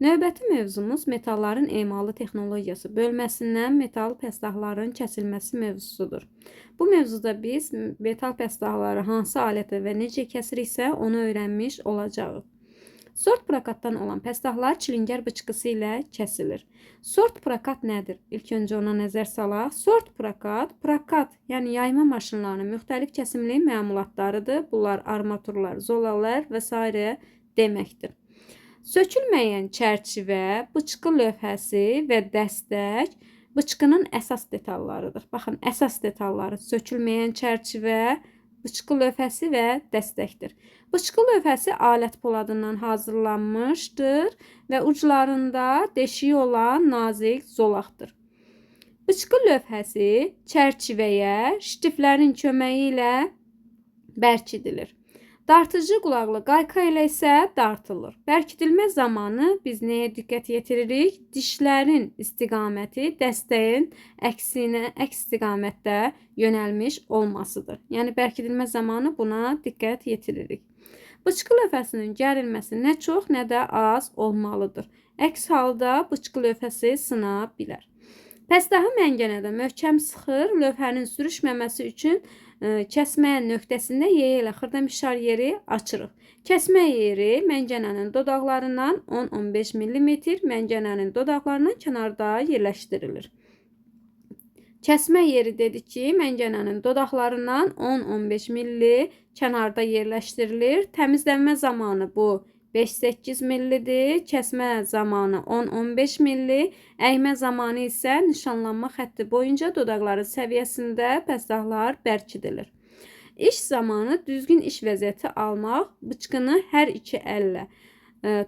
Növbəti mövzumuz metalların emalı texnologiyası bölməsindən metal pəstahların kəsilməsi mövzusudur. Bu mövzuda biz metal pəstahları hansı alətlə və necə kəsiriksə onu öyrənmiş olacağıq. Sort prokatdan olan pəstahlar çilingər bıçqısı ilə kəsilir. Sort prokat nədir? İlk öncə ona nəzər salaq. Sort prokat, yəni yayma maşınlarının müxtəlif kəsimli məmulatlarıdır. Bunlar armaturlar, zolalar və s. deməkdir. Sökülməyən çərçivə, bıçqı lövhəsi və dəstək bıçqının əsas detallarıdır. Baxın, əsas detalları sökülməyən çərçivə, bıçqı lövhəsi və dəstəkdir. Bıçqı lövhəsi alət poladından hazırlanmışdır və uclarında deşiyi olan nazik zolaqdır. Bıçqı lövhəsi çərçivəyə ştiflərin köməyi ilə bərkidilir. Dartıcı qulaqlı qayqa ilə isə dartılır. Bərkidilmə zamanı biz nəyə diqqət yetiririk? Dişlərin istiqaməti dəstəyin əksinə, əks istiqamətdə yönəlmiş olmasıdır. Yəni bərkidilmə zamanı buna diqqət yetiririk. Bıçqı lövhəsinin gərilməsi nə çox, nə də az olmalıdır. Əks halda bıçqı lövhəsi sına bilər. Pəstahı məngənədə möhkəm sıxır, lövhənin sürüşməməsi üçün kəsmə nöqtəsində yeyə ilə xırdamışar yeri açırıq. Kəsmə yeri məngənənin dodaqlarından 10-15 mm, məngənənin dodaqlarından kənarda yerləşdirilir. Kəsmə yeri dedik ki, məngənənin dodaqlarından 10-15 mm kənarda yerləşdirilir. Təmizlənmə zamanı bu 5-8 millidir, kəsmə zamanı 10-15 milli, əymə zamanı isə nişanlanma xətti boyunca dodaqların səviyyəsində pəstahlar bərkidilir. İş zamanı düzgün iş vəziyyəti almaq, bıçqını hər iki əllə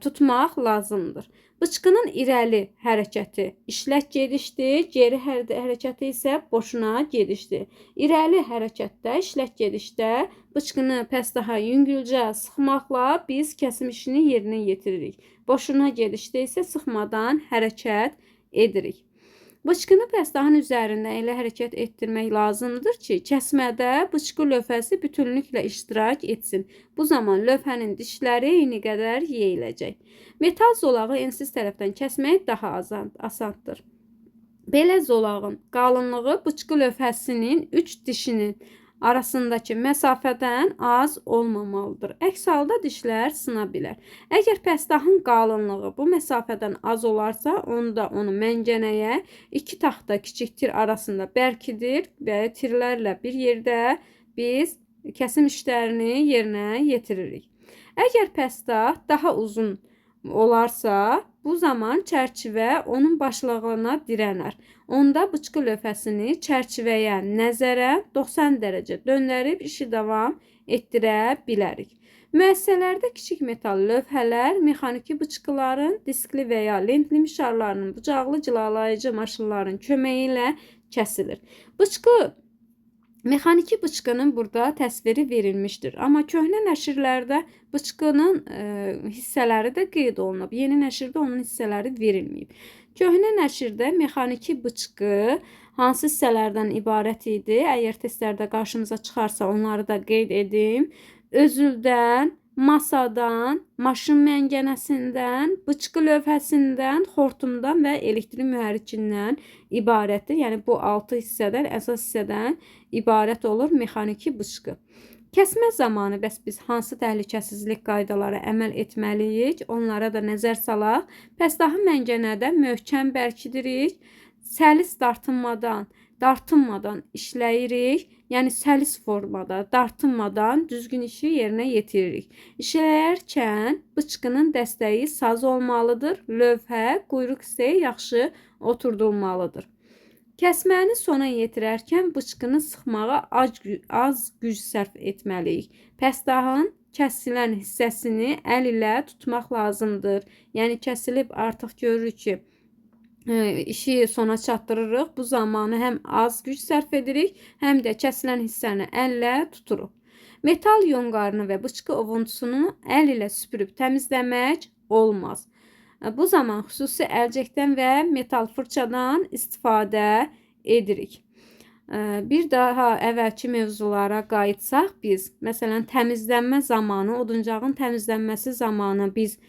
tutmaq lazımdır. Bıçqının irəli hərəkəti işlək gedişdir, geri hərəkəti isə boşuna gedişdir. İrəli hərəkətdə, işlək gedişdə bıçqını pəstaha yüngülcə sıxmaqla biz kəsim işini yerinə yetiririk. Boşuna gedişdə isə sıxmadan hərəkət edirik. Bıçqını pəstahın üzərində elə hərəkət etdirmək lazımdır ki, kəsmədə bıçqı lövhəsi bütünlüklə iştirak etsin. Bu zaman lövhənin dişləri eyni qədər yeyiləcək. Metal zolağı ensiz tərəfdən kəsmək daha asandır. Belə zolağın qalınlığı bıçqı lövhəsinin 3 dişinin arasındakı məsafədən az olmamalıdır. Əks halda dişlər sına bilər. Əgər pəstahın qalınlığı bu məsafədən az olarsa, onda onu məngənəyə 2 taxta kiçik tir arasında bərkidir və tirlərlə bir yerdə biz kəsim işlərini yerinə yetiririk. Əgər pəstah daha uzun olarsa, bu zaman çərçivə onun başlığına dirənər. Onda bıçqı lövhəsini çərçivəyə nəzərə 90 dərəcə döndərib işi davam etdirə bilərik. Müəssisələrdə kiçik metal lövhələr mexaniki bıçqıların, diskli və ya lentli mişarlarının, bucaqlı cilalayıcı maşınların köməyi ilə kəsilir. Mexaniki bıçqının burada təsviri verilmişdir. Amma köhnə nəşrlərdə bıçqının hissələri də qeyd olunub. Yeni nəşrdə onun hissələri verilməyib. Köhnə nəşrdə mexaniki bıçqı hansı hissələrdən ibarət idi? Əgər testlərdə qarşımıza çıxarsa onları da qeyd edim. Özüldən, masadan, maşın məngənəsindən, bıçqı lövhəsindən, xortumdan və elektrik mühərrikindən ibarətdir. Yəni bu 6 hissədən, əsas hissədən ibarət olur mexaniki bıçqı. Kəsmə zamanı bəs biz hansı təhlükəsizlik qaydalara əməl etməliyik? Onlara da nəzər salaq. Pəstahı məngənədə möhkəm bərkidirik. Səlis dartınmadan işləyirik. Yəni səlis formada, dartınmadan düzgün işi yerinə yetiririk. İşləyərkən bıçqının dəstəyi saz olmalıdır. Lövhə, quyruq hissəyə yaxşı oturdulmalıdır. Kəsməni sona yetirərkən bıçqını sıxmağa az güc sərf etməliyik. Pəstahın kəsilən hissəsini əl ilə tutmaq lazımdır. Yəni kəsilib artıq görürük ki, işi sona çatdırırıq. Bu zamanı həm az güc sərf edirik, həm də kəsilən hissəni əllə tuturuq. Metal yonqarını və bıçqı ovuntusunu əl ilə süpürüb təmizləmək olmaz. Bu zaman xüsusi əlcəkdən və metal fırçadan istifadə edirik. Bir daha əvvəlki mövzulara qayıtsaq biz, məsələn, təmizlənmə zamanı, oduncağın təmizlənməsi zamanı biz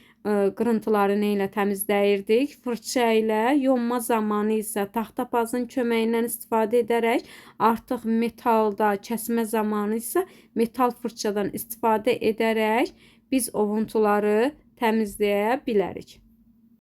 qırıntıları nə ilə təmizləyirdik? Fırça ilə, yonma zamanı isə taxtapazın köməyindən istifadə edərək, artıq metalda kəsmə zamanı isə metal fırçadan istifadə edərək biz ovuntuları təmizləyə bilərik.